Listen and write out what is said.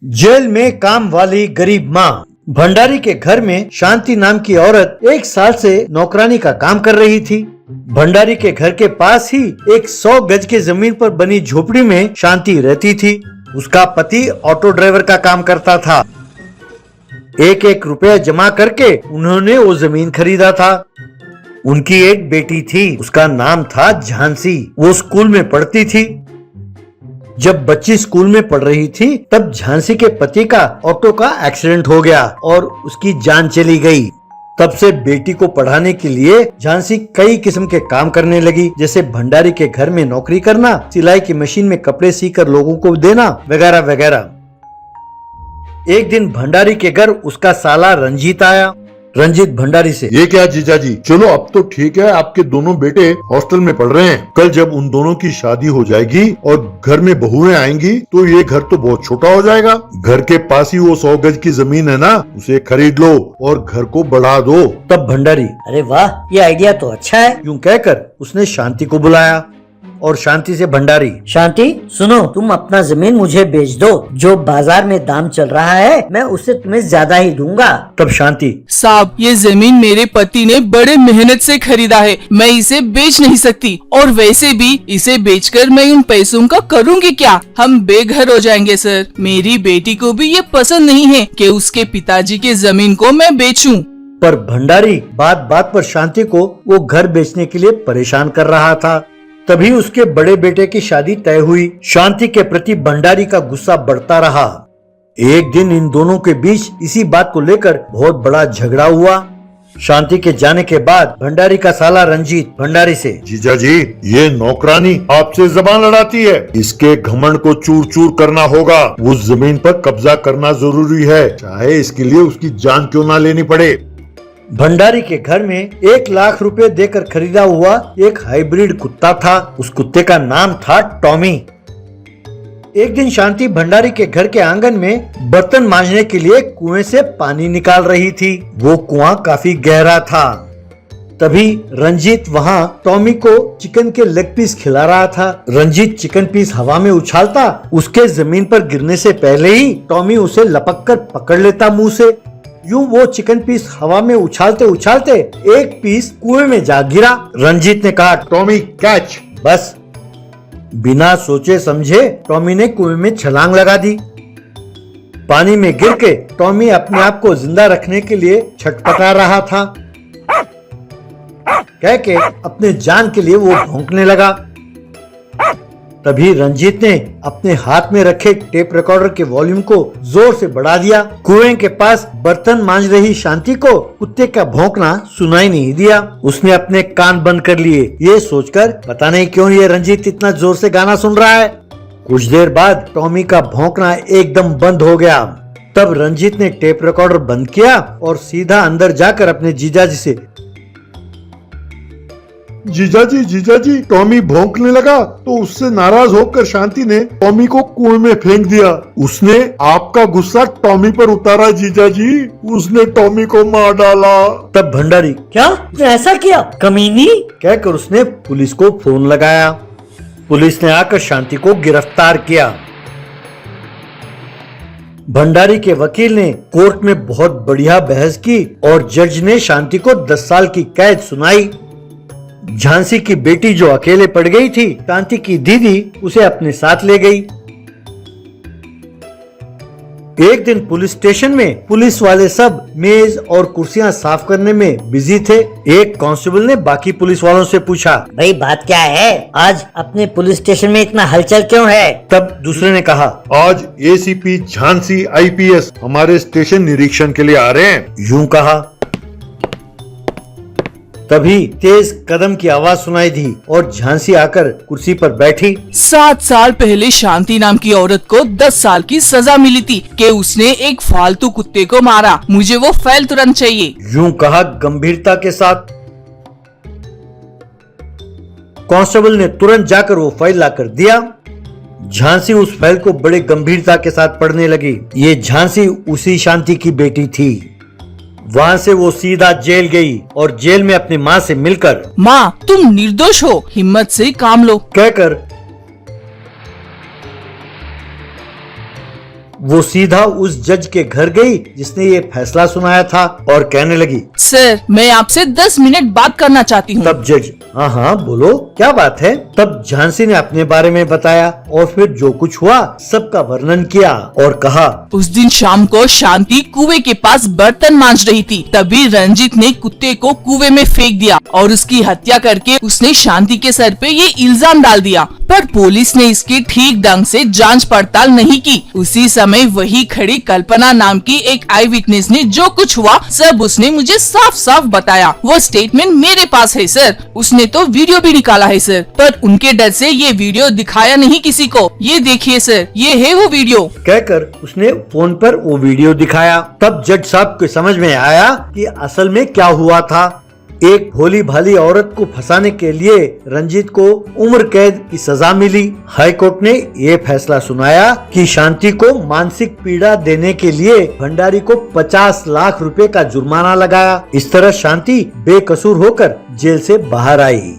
Jail में काम वाली गरीब माँ। भंडारी के घर में शांति नाम की औरत 1 साल से नौकरानी का काम कर रही थी। भंडारी के घर के पास ही एक 100 गज की जमीन पर बनी झोपड़ी में शांति रहती थी। उसका पति ऑटो ड्राइवर का काम करता था। एक एक रुपया जमा करके उन्होंने वो जमीन खरीदा था। उनकी एक बेटी थी, उसका नाम था झांसी। वो स्कूल में पढ़ती थी। जब बच्ची स्कूल में पढ़ रही थी तब झांसी के पति का ऑटो का एक्सीडेंट हो गया और उसकी जान चली गई। तब से बेटी को पढ़ाने के लिए झांसी कई किस्म के काम करने लगी, जैसे भंडारी के घर में नौकरी करना, सिलाई की मशीन में कपड़े सीकर लोगों को देना, वगैरह वगैरह। एक दिन भंडारी के घर उसका साला रंजीत आया। रंजीत भंडारी से, ये क्या जीजा जी, चलो अब तो ठीक है, आपके दोनों बेटे हॉस्टल में पढ़ रहे हैं। कल जब उन दोनों की शादी हो जाएगी और घर में बहुएं आएंगी तो ये घर तो बहुत छोटा हो जाएगा। घर के पास ही वो 100 गज की जमीन है ना, उसे खरीद लो और घर को बढ़ा दो। तब भंडारी, अरे वाह, ये आइडिया तो अच्छा है। यूं कहकर उसने शांति को बुलाया और शांति से भंडारी, शांति सुनो, तुम अपना जमीन मुझे बेच दो। जो बाजार में दाम चल रहा है मैं उससे तुम्हें ज्यादा ही दूंगा। तब शांति, साहब, ये जमीन मेरे पति ने बड़े मेहनत से खरीदा है, मैं इसे बेच नहीं सकती। और वैसे भी इसे बेचकर मैं उन पैसों का करूँगी क्या? हम बेघर हो जाएंगे सर। मेरी बेटी को भी ये पसंद नहीं है कि उसके पिताजी की जमीन को मैं बेचूं। पर भंडारी बात बात पर शांति को वो घर बेचने के लिए परेशान कर रहा था। तभी उसके बड़े बेटे की शादी तय हुई। शांति के प्रति भंडारी का गुस्सा बढ़ता रहा। एक दिन इन दोनों के बीच इसी बात को लेकर बहुत बड़ा झगड़ा हुआ। शांति के जाने के बाद भंडारी का साला रंजीत भंडारी से, जीजा जी, ये नौकरानी आपसे जबान लड़ाती है, इसके घमंड को चूर चूर करना होगा। उस जमीन पर कब्जा करना जरूरी है, चाहे इसके लिए उसकी जान क्यों ना लेनी पड़े। भंडारी के घर में 1 लाख रुपए देकर खरीदा हुआ एक हाइब्रिड कुत्ता था। उस कुत्ते का नाम था टॉमी। एक दिन शांति भंडारी के घर के आंगन में बर्तन मांजने के लिए कुएं से पानी निकाल रही थी। वो कुआं काफी गहरा था। तभी रंजीत वहां टॉमी को चिकन के लेग पीस खिला रहा था। रंजीत चिकन पीस हवा में उछालता, उसके जमीन पर गिरने से पहले ही टॉमी उसे लपक कर पकड़ लेता मुंह से। यूं वो चिकन पीस हवा में उछालते उछालते एक पीस कुएं में जा गिरा। रंजीत ने कहा, टॉमी कैच। बस बिना सोचे समझे टॉमी ने कुएं में छलांग लगा दी। पानी में गिर के टॉमी अपने आप को जिंदा रखने के लिए छटपटा रहा था। कह के अपने जान के लिए वो भौंकने लगा। तभी रंजीत ने अपने हाथ में रखे टेप रिकॉर्डर के वॉल्यूम को जोर से बढ़ा दिया। कुएं के पास बर्तन मांज रही शांति को कुत्ते का भौंकना सुनाई नहीं दिया। उसने अपने कान बंद कर लिए, ये सोचकर पता नहीं क्यों ये रंजीत इतना जोर से गाना सुन रहा है। कुछ देर बाद टॉमी का भौंकना एकदम बंद हो गया। तब रंजीत ने टेप रिकॉर्डर बंद किया और सीधा अंदर जाकर अपने जीजाजी से, जीजा जी, टॉमी भौंकने लगा तो उससे नाराज होकर शांति ने टॉमी को कुएं में फेंक दिया। उसने आपका गुस्सा टॉमी पर उतारा जीजा जी, उसने टॉमी को मार डाला। तब भंडारी, क्या तुमने ऐसा किया कमीनी? कहकर उसने पुलिस को फोन लगाया। पुलिस ने आकर शांति को गिरफ्तार किया। भंडारी के वकील ने कोर्ट में बहुत बढ़िया बहस की और जज ने शांति को 10 साल की कैद सुनाई। झांसी की बेटी जो अकेले पड़ गई थी, शांति की दीदी उसे अपने साथ ले गई। एक दिन पुलिस स्टेशन में पुलिस वाले सब मेज और कुर्सियां साफ करने में बिजी थे। एक कांस्टेबल ने बाकी पुलिस वालों से पूछा, भाई बात क्या है? आज अपने पुलिस स्टेशन में इतना हलचल क्यों है? तब दूसरे ने कहा, आज एसीपी झांसी आईपीएस हमारे स्टेशन निरीक्षण के लिए आ रहे हैं। यूं कहा। तभी तेज कदम की आवाज सुनाई दी और झांसी आकर कुर्सी पर बैठी। 7 साल पहले शांति नाम की औरत को 10 साल की सजा मिली थी कि उसने एक फालतू कुत्ते को मारा। मुझे वो फाइल तुरंत चाहिए। यूं कहा गंभीरता के साथ। कांस्टेबल ने तुरंत जाकर वो फाइल लाकर दिया। झांसी उस फाइल को बड़े गंभीरता के साथ पढ़ने लगी। ये झांसी उसी शांति की बेटी थी। वहाँ से वो सीधा जेल गई और जेल में अपनी माँ से मिलकर, माँ, तुम निर्दोष हो, हिम्मत से काम लो, कहकर वो सीधा उस जज के घर गई जिसने ये फैसला सुनाया था और कहने लगी, सर मैं आपसे 10 मिनट बात करना चाहती हूँ। तब जज, हाँ हाँ बोलो क्या बात है। तब झांसी ने अपने बारे में बताया और फिर जो कुछ हुआ सबका वर्णन किया और कहा, उस दिन शाम को शांति कुएं के पास बर्तन मांज रही थी, तभी रंजीत ने कुत्ते को कुएं में फेंक दिया और उसकी हत्या करके उसने शांति के सर पे ये इल्जाम डाल दिया। पर पुलिस ने इसकी ठीक ढंग से जांच पड़ताल नहीं की। उसी समय वही खड़ी कल्पना नाम की एक आई विटनेस ने जो कुछ हुआ सब उसने मुझे साफ साफ बताया। वो स्टेटमेंट मेरे पास है सर। उसने तो वीडियो भी निकाला है सर, पर उनके डर से ये वीडियो दिखाया नहीं किसी को। ये देखिए सर, ये है वो वीडियो। कहकर उसने फोन पर वो वीडियो दिखाया। तब जज साहब को समझ में आया कि असल में क्या हुआ था। एक भोली भाली औरत को फंसाने के लिए रंजीत को उम्र कैद की सजा मिली। हाई कोर्ट ने ये फैसला सुनाया कि शांति को मानसिक पीड़ा देने के लिए भंडारी को 50 लाख रुपए का जुर्माना लगाया। इस तरह शांति बेकसूर होकर जेल से बाहर आई।